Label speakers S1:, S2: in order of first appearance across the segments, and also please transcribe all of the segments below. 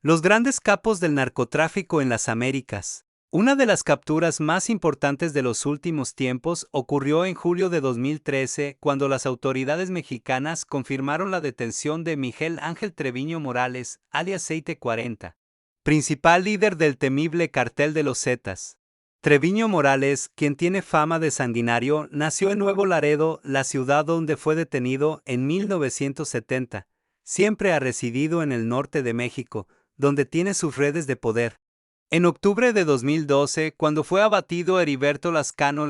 S1: Los grandes capos del narcotráfico en las Américas. Una de las capturas más importantes de los últimos tiempos ocurrió en julio de 2013, cuando las autoridades mexicanas confirmaron la detención de Miguel Ángel Treviño Morales, alias Seite 40, principal líder del temible Cartel de los Zetas. Treviño Morales, quien tiene fama de sanguinario, nació en Nuevo Laredo, la ciudad donde fue detenido en 1970. Siempre ha residido en el norte de México, donde tiene sus redes de poder. En octubre de 2012, cuando fue abatido Heriberto Lascano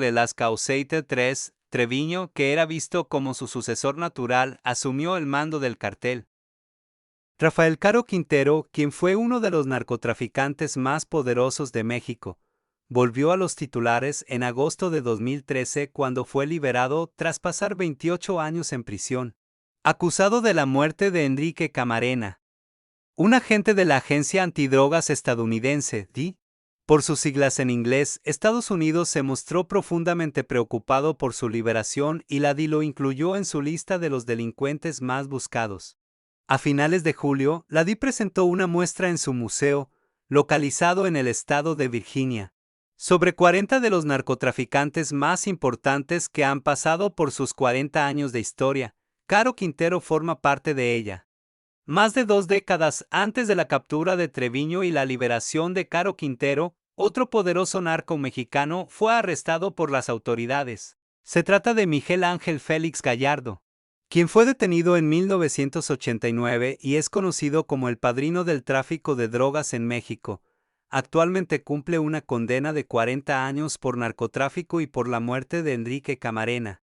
S1: Seite III, Treviño, que era visto como su sucesor natural, asumió el mando del cartel. Rafael Caro Quintero, quien fue uno de los narcotraficantes más poderosos de México, volvió a los titulares en agosto de 2013 cuando fue liberado tras pasar 28 años en prisión, acusado de la muerte de Enrique Camarena, un agente de la Agencia Antidrogas estadounidense, DEA. Por sus siglas en inglés, Estados Unidos se mostró profundamente preocupado por su liberación y la DEA lo incluyó en su lista de los delincuentes más buscados. A finales de julio, la DEA presentó una muestra en su museo, localizado en el estado de Virginia, sobre 40 de los narcotraficantes más importantes que han pasado por sus 40 años de historia. Caro Quintero forma parte de ella. Más de 2 décadas antes de la captura de Treviño y la liberación de Caro Quintero, otro poderoso narco mexicano fue arrestado por las autoridades. Se trata de Miguel Ángel Félix Gallardo, quien fue detenido en 1989 y es conocido como el padrino del tráfico de drogas en México. Actualmente cumple una condena de 40 años por narcotráfico y por la muerte de Enrique Camarena.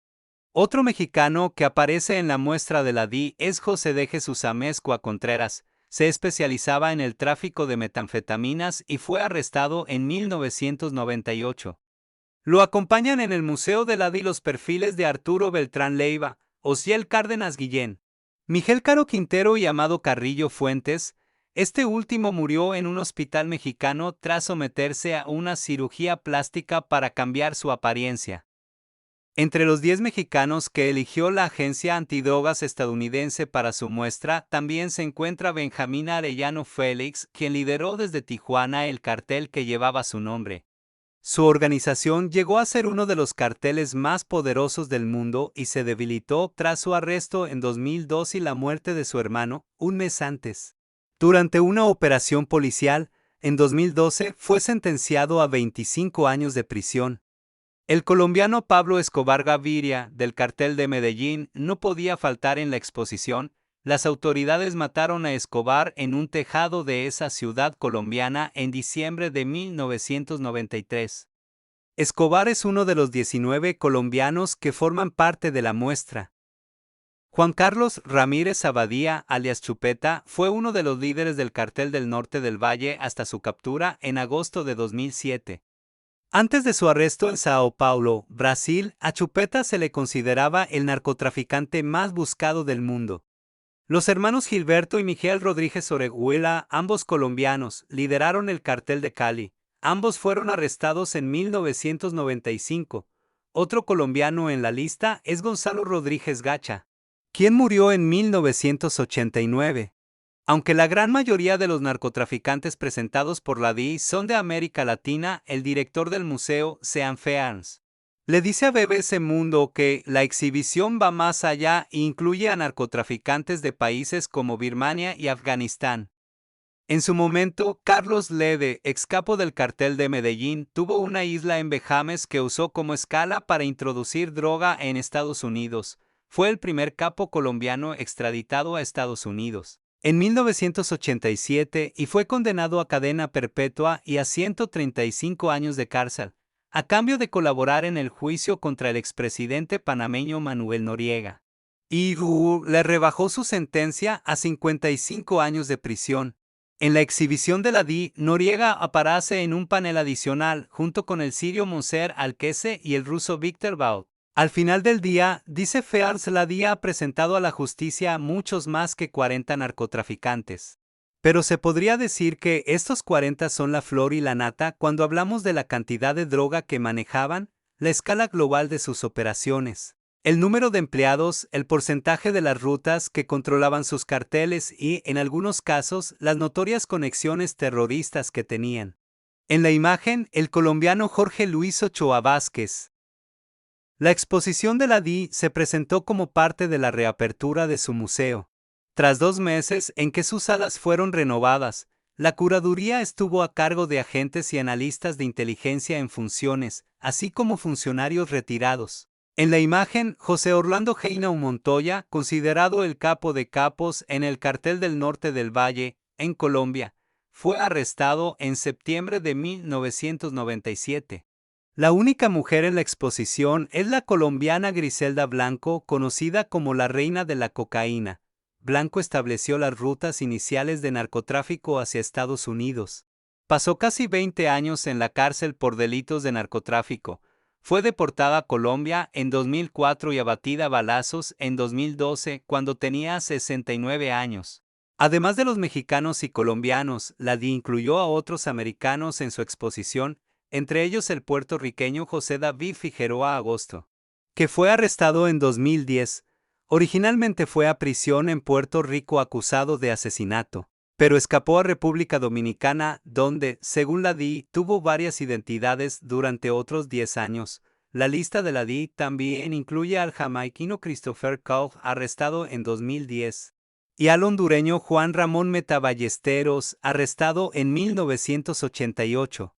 S1: Otro mexicano que aparece en la muestra de la DEA es José de Jesús Amezcua Contreras. Se especializaba en el tráfico de metanfetaminas y fue arrestado en 1998. Lo acompañan en el Museo de la DEA los perfiles de Arturo Beltrán Leiva, Osiel Cárdenas Guillén, Miguel Caro Quintero y Amado Carrillo Fuentes. Este último murió en un hospital mexicano tras someterse a una cirugía plástica para cambiar su apariencia. Entre los 10 mexicanos que eligió la Agencia Antidrogas estadounidense para su muestra, también se encuentra Benjamín Arellano Félix, quien lideró desde Tijuana el cartel que llevaba su nombre. Su organización llegó a ser uno de los carteles más poderosos del mundo y se debilitó tras su arresto en 2002 y la muerte de su hermano, un mes antes. Durante una operación policial, en 2012 fue sentenciado a 25 años de prisión. El colombiano Pablo Escobar Gaviria, del cartel de Medellín, no podía faltar en la exposición. Las autoridades mataron a Escobar en un tejado de esa ciudad colombiana en diciembre de 1993. Escobar es uno de los 19 colombianos que forman parte de la muestra. Juan Carlos Ramírez Abadía, alias Chupeta, fue uno de los líderes del Cartel del Norte del Valle hasta su captura en agosto de 2007. Antes de su arresto en Sao Paulo, Brasil, a Chupeta se le consideraba el narcotraficante más buscado del mundo. Los hermanos Gilberto y Miguel Rodríguez Orejuela, ambos colombianos, lideraron el cartel de Cali. Ambos fueron arrestados en 1995. Otro colombiano en la lista es Gonzalo Rodríguez Gacha, quien murió en 1989. Aunque la gran mayoría de los narcotraficantes presentados por la DEA son de América Latina, el director del museo, Sean Fearns, le dice a BBC Mundo que la exhibición va más allá e incluye a narcotraficantes de países como Birmania y Afganistán. En su momento, Carlos Lede, ex capo del cartel de Medellín, tuvo una isla en Bahamas que usó como escala para introducir droga en Estados Unidos. Fue el primer capo colombiano extraditado a Estados Unidos en 1987 y fue condenado a cadena perpetua y a 135 años de cárcel, a cambio de colaborar en el juicio contra el expresidente panameño Manuel Noriega. Y le rebajó su sentencia a 55 años de prisión. En la exhibición de la DEA, Noriega aparece en un panel adicional junto con el sirio Monser Alquese y el ruso Víctor Baut. Al final del día, dice Fearns, la DEA ha presentado a la justicia a muchos más que 40 narcotraficantes. Pero se podría decir que estos 40 son la flor y la nata cuando hablamos de la cantidad de droga que manejaban, la escala global de sus operaciones. El número de empleados, el porcentaje de las rutas que controlaban sus carteles y, en algunos casos, las notorias conexiones terroristas que tenían. En la imagen, el colombiano Jorge Luis Ochoa Vázquez. La exposición de la DEA se presentó como parte de la reapertura de su museo. Tras 2 meses en que sus salas fueron renovadas, la curaduría estuvo a cargo de agentes y analistas de inteligencia en funciones, así como funcionarios retirados. En la imagen, José Orlando Heinau Montoya, considerado el capo de capos en el Cartel del Norte del Valle, en Colombia, fue arrestado en septiembre de 1997. La única mujer en la exposición es la colombiana Griselda Blanco, conocida como la reina de la cocaína. Blanco estableció las rutas iniciales de narcotráfico hacia Estados Unidos. Pasó casi 20 años en la cárcel por delitos de narcotráfico. Fue deportada a Colombia en 2004 y abatida a balazos en 2012 cuando tenía 69 años. Además de los mexicanos y colombianos, la DEA incluyó a otros americanos en su exposición, entre ellos el puertorriqueño José David Figueroa Agosto, que fue arrestado en 2010. Originalmente fue a prisión en Puerto Rico acusado de asesinato, pero escapó a República Dominicana, donde, según la DEA, tuvo varias identidades durante otros 10 años. La lista de la DEA también incluye al jamaiquino Christopher Cole, arrestado en 2010, y al hondureño Juan Ramón Meta Ballesteros, arrestado en 1988.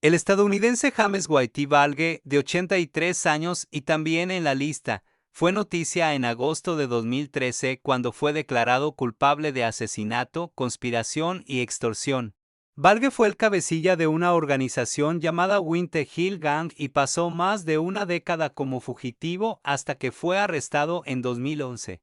S1: El estadounidense James Whitey Valgue, de 83 años y también en la lista, fue noticia en agosto de 2013 cuando fue declarado culpable de asesinato, conspiración y extorsión. Valgue fue el cabecilla de una organización llamada Winter Hill Gang y pasó más de una década como fugitivo hasta que fue arrestado en 2011.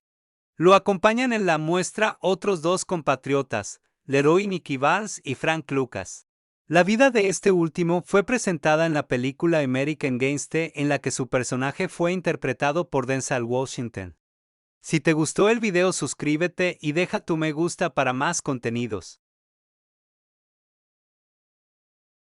S1: Lo acompañan en la muestra otros 2 compatriotas, Leroy Nicky Valls y Frank Lucas. La vida de este último fue presentada en la película American Gangster, en la que su personaje fue interpretado por Denzel Washington. Si te gustó el video, suscríbete y deja tu me gusta para más contenidos.